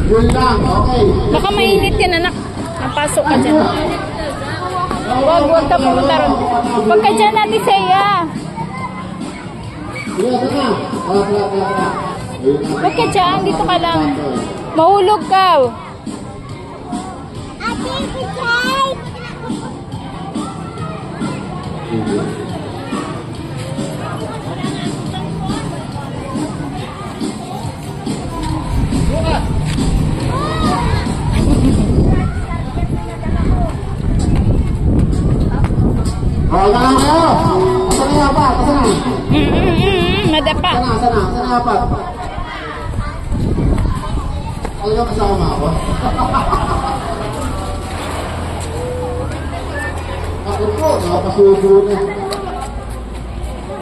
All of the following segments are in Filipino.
Yun lang, okay. Baka mainit yan, anak. Napasok ka dyan. Huwag ka pumunta ron. Huwag ka dyan, Ate Seya. Huwag ka dyan, dito ka lang. Mahulog ka. Ate, pichay! Wala na kayo. Saan nga pa? Saan na? Madapa. Saan nga pa? Ano yung kasama ako? Ako po, nakapasubo na.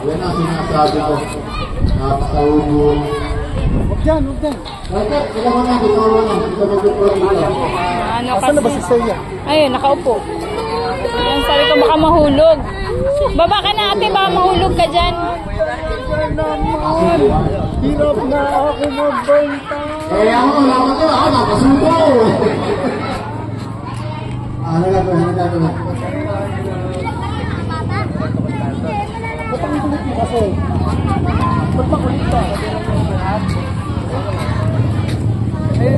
Yan ang sinasabi ko. Nakapasubo. Huwag dyan. Bakit? Ikaw mo na. Asan na ba si Seya? Ayun, nakaupo. Yan, sabi ko baka mahulog. Baba ka na, ate, baka mahulog ka dyan. Hirap na ako magbenta. Eh, ako nakapasubo. Ano gagawin? Ba't ang kulit mo kasi? Ba't makulit ka? Eh,